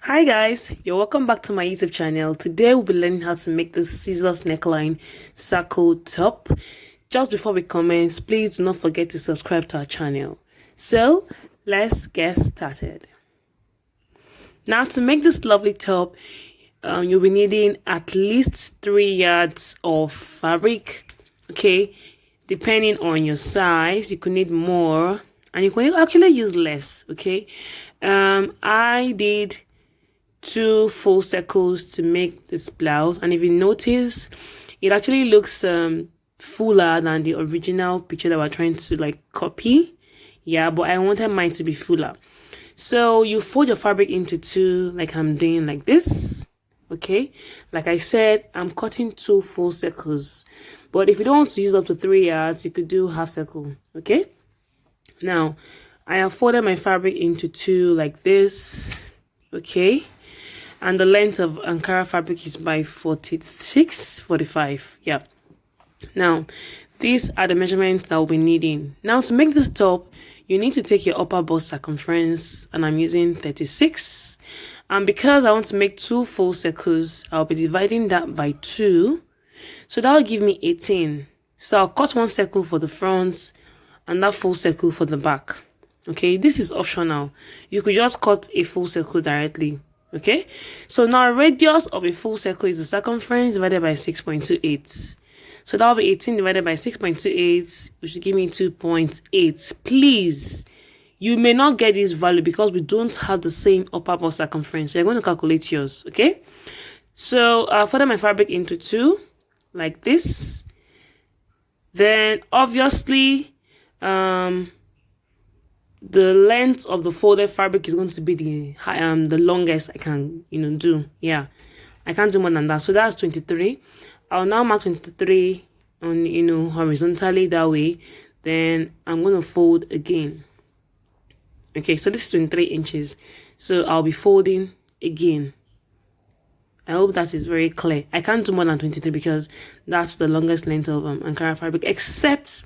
Hi guys, you're welcome back to my YouTube channel. Today we'll be learning how to make this scissors neckline circle top. Just before we commence, please do not forget to subscribe to our channel. So let's get started. Now to make this lovely top, you'll be needing at least 3 yards of fabric. Okay, depending on your size, you could need more and you can actually use less. Okay, I did 2 full circles to make this blouse, and if you notice, it actually looks fuller than the original picture that we're trying to like copy. Yeah, but I wanted mine to be fuller. So you fold your fabric into 2 like I'm doing like this. Okay, like I said, I'm cutting 2 full circles, but if you don't want to use up to 3 yards, you could do half circle. Okay, now I have folded my fabric into 2 like this. Okay, and the length of Ankara fabric is by 45. Yeah, now these are the measurements that we'll be needing. Now to make this top, you need to take your upper bust circumference, and I'm using 36, and because I want to make 2 full circles, I'll be dividing that by 2, so that will give me 18. So I'll cut 1 circle for the front and that full circle for the back. Okay, this is optional. You could just cut a full circle directly. Okay, so now radius of a full circle is the circumference divided by 6.28. So that will be 18 divided by 6.28, which will give me 2.8. Please, you may not get this value because we don't have the same upper bust circumference. So you're going to calculate yours. Okay, so I'll fold my fabric into 2 like this. Then obviously the length of the folded fabric is going to be the longest I can do. Yeah, I can't do more than that. So that's 23. I'll now mark 23 on horizontally that way. Then I'm going to fold again. Okay, so this is 23 inches, so I'll be folding again. I hope that is very clear. I can't do more than 23 because that's the longest length of Ankara fabric, except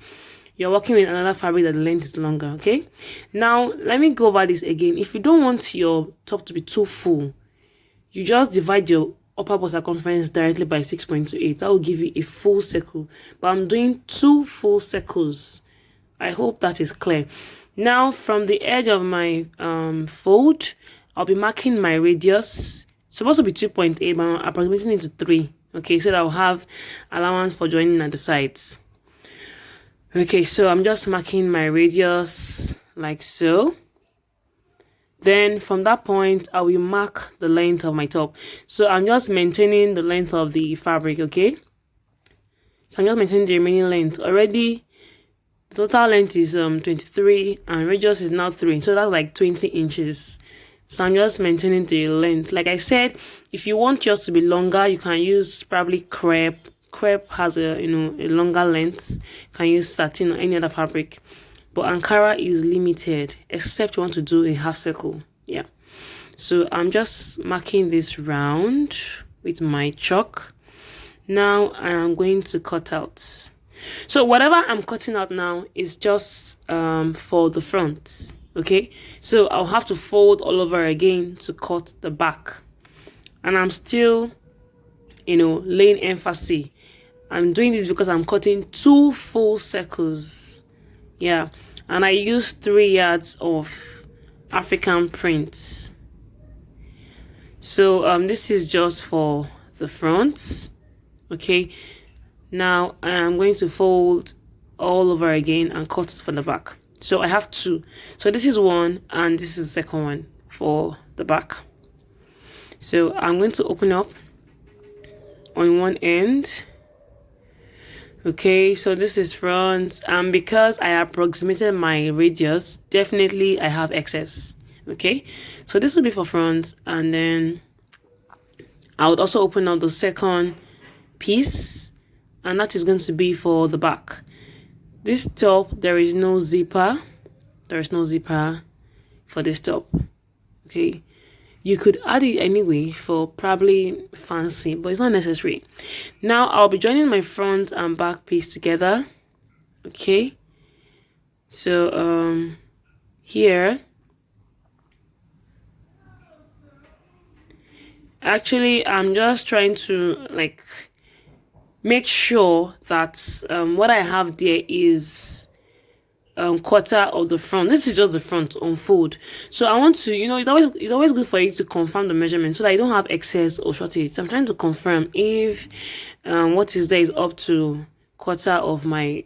you're working with another fabric that the length is longer. Okay, now let me go over this again. If you don't want your top to be too full, you just divide your upper bust circumference directly by 6.28. That will give you a full circle, but I'm doing 2 full circles. I hope that is clear. Now from the edge of my fold, I'll be marking my radius. It's supposed to be 2.8, but I'm approximating it to 3. Okay, so that I'll have allowance for joining at the sides. Okay, so I'm just marking my radius like so. Then from that point, I will mark the length of my top. So I'm just maintaining the length of the fabric. Okay, so I'm just maintaining the remaining length. Already the total length is 23 and radius is now 3, so that's like 20 inches. So I'm just maintaining the length. Like I said, if you want yours to be longer, you can use probably crepe. Crepe has a longer length. You can use satin or any other fabric, but Ankara is limited except you want to do a half circle. Yeah, so I'm just marking this round with my chalk. Now I'm going to cut out. So whatever I'm cutting out now is just for the front. Okay, so I'll have to fold all over again to cut the back, and I'm still laying emphasis. I'm doing this because I'm cutting 2 full circles. Yeah, and I use 3 yards of African print. So this is just for the front. Okay, now I'm going to fold all over again and cut it for the back. So I have 2. So this is one and this is the second one for the back. So I'm going to open up on one end. Okay, so this is front, and because I approximated my radius, definitely I have excess. Okay, so this will be for front, and then I would also open up the second piece, and that is going to be for the back. This top, there is no zipper. There is no zipper for this top. Okay, you could add it anyway for probably fancy, but it's not necessary. Now I'll be joining my front and back piece together. Okay, so here Actually, I'm just trying to like make sure that what I have there is quarter of the front. This is just the front unfold. So I want to, it's always good for you to confirm the measurement so that you don't have excess or shortage. So I'm trying to confirm if what is there is up to quarter of my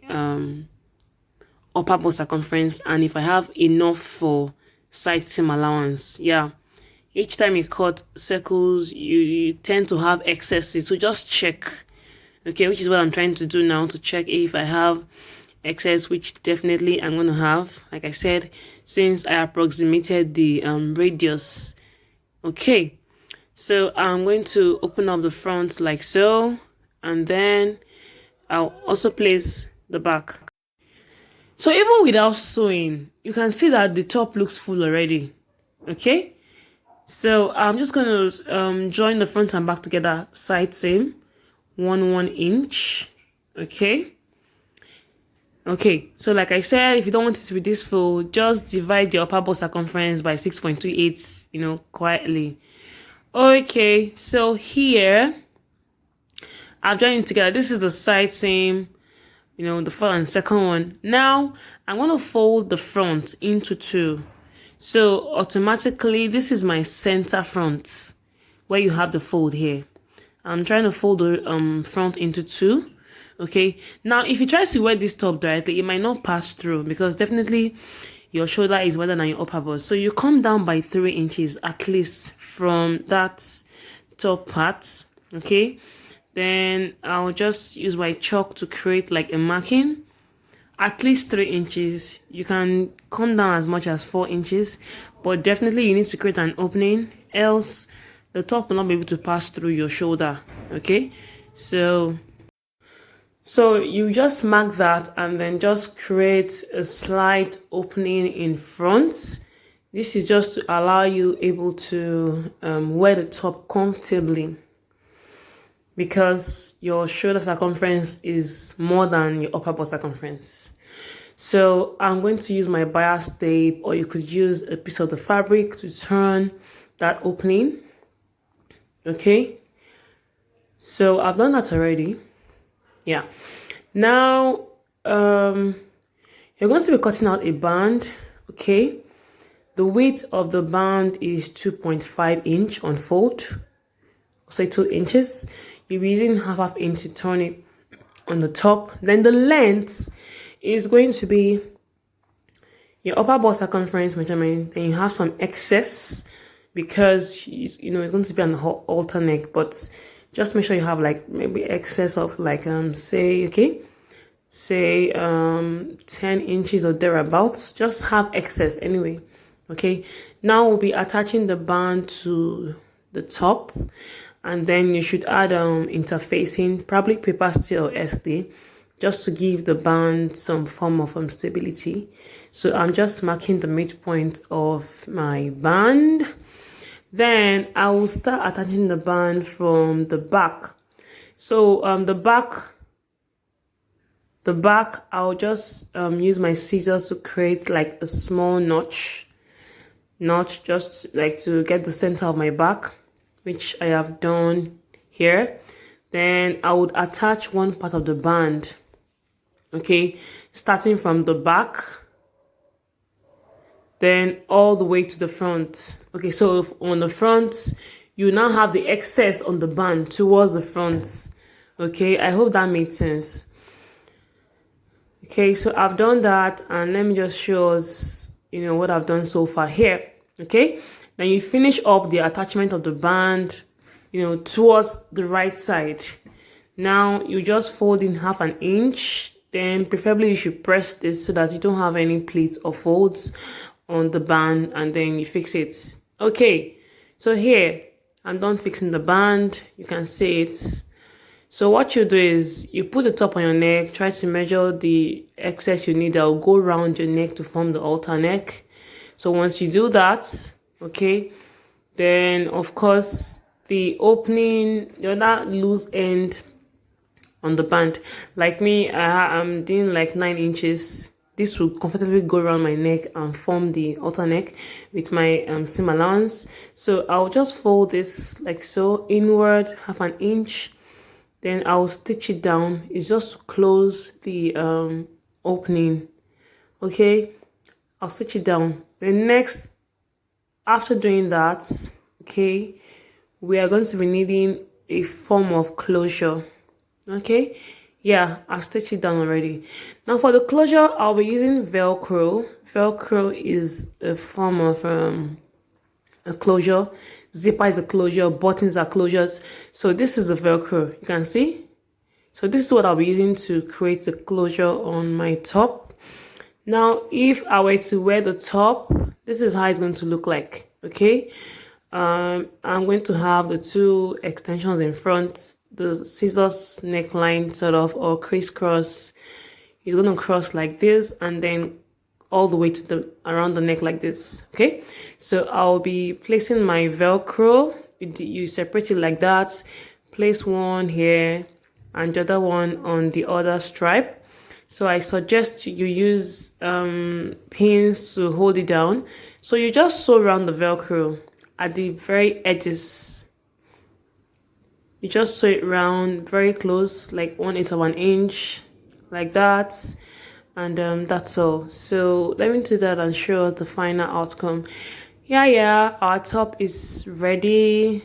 upper bust circumference, and if I have enough for side seam allowance. Yeah, each time you cut circles, you tend to have excesses, so just check. Okay, which is what I'm trying to do now, to check if I have excess, which definitely I'm going to have, like I said, since I approximated the radius. Okay, so I'm going to open up the front like so, and then I'll also place the back. So even without sewing, you can see that the top looks full already. Okay, so I'm just going to join the front and back together, side seam, 1 inch. Okay, so like I said, if you don't want it to be this full, just divide your upper bust circumference by 6.28, quietly. Okay, so here I've joined it together. This is the side seam, the first and second one. Now I'm going to fold the front into 2. So automatically, this is my center front where you have the fold here. I'm trying to fold the front into 2. Okay, now if you try to wear this top directly, it might not pass through because definitely your shoulder is wider than your upper bust. So you come down by 3 inches at least from that top part. Okay, then I'll just use my chalk to create like a marking, at least 3 inches. You can come down as much as 4 inches, but definitely you need to create an opening, else the top will not be able to pass through your shoulder. Okay, so you just mark that and then just create a slight opening in front. This is just to allow you able to wear the top comfortably, because your shoulder circumference is more than your upper bust circumference. So I'm going to use my bias tape, or you could use a piece of the fabric to turn that opening. Okay, so I've done that already. Yeah, now you're going to be cutting out a band. Okay, the width of the band is 2.5 inch on fold, say 2 inches. You'll be using half inch to turn it on the top. Then the length is going to be your upper bust circumference measurement. Then you have some excess because it's going to be an halter neck, but just make sure you have like maybe excess of like say 10 inches or thereabouts. Just have excess anyway. Okay, now we'll be attaching the band to the top, and then you should add interfacing, probably paper steel or SD, just to give the band some form of stability. So I'm just marking the midpoint of my band. Then I will start attaching the band from the back. So the back, I'll just use my scissors to create like a small notch, just like to get the center of my back, which I have done here. Then I would attach one part of the band. Okay, starting from the back, then all the way to the front. Okay, so on the front, you now have the excess on the band towards the front. Okay, I hope that made sense. Okay, so I've done that, and let me just show us, what I've done so far here. Okay, then you finish up the attachment of the band, towards the right side. Now you just fold in half an inch. Then preferably you should press this so that you don't have any pleats or folds on the band, and then you fix it. Okay, so here I'm done fixing the band. You can see it. So what you do is you put the top on your neck, try to measure the excess you need that will go around your neck to form the halter neck. So once you do that, okay, then of course the opening, that loose end on the band, like me, I'm doing like 9 inches. this will comfortably go around my neck and form the outer neck with my seam allowance. So I'll just fold this like so, inward half an inch, then I'll stitch it down. It's just to close the opening. Okay, I'll stitch it down. Then next, after doing that, okay, we are going to be needing a form of closure. Okay, yeah, I've stitched it down already. Now for the closure, I'll be using Velcro. Velcro is a form of a closure. Zipper is a closure, buttons are closures. So this is the Velcro, you can see. So this is what I'll be using to create the closure on my top. Now if I were to wear the top, this is how it's going to look like. Okay, I'm going to have the two extensions in front, the scissors neckline sort of, or crisscross. It's going to cross like this and then all the way to the around the neck like this. Okay, so I'll be placing my Velcro. You separate it like that, place one here and the other one on the other stripe. So I suggest you use pins to hold it down. So you just sew around the Velcro at the very edges. You just sew it around very close, like 1/8 of an inch, like that, and that's all. So let me do that and show us the final outcome. Yeah, our top is ready.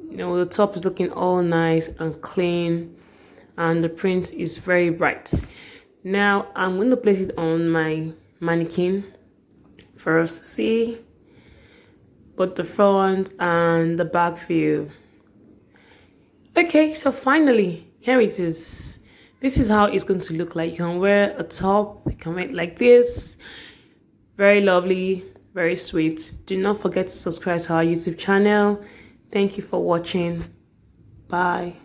You know, the top is looking all nice and clean, and the print is very bright. Now I'm going to place it on my mannequin first. See, both the front and the back view. Okay, so finally, here it is. This is how it's going to look like. You can wear a top, you can wear it like this. Very lovely, very sweet. Do not forget to subscribe to our YouTube channel. Thank you for watching. Bye.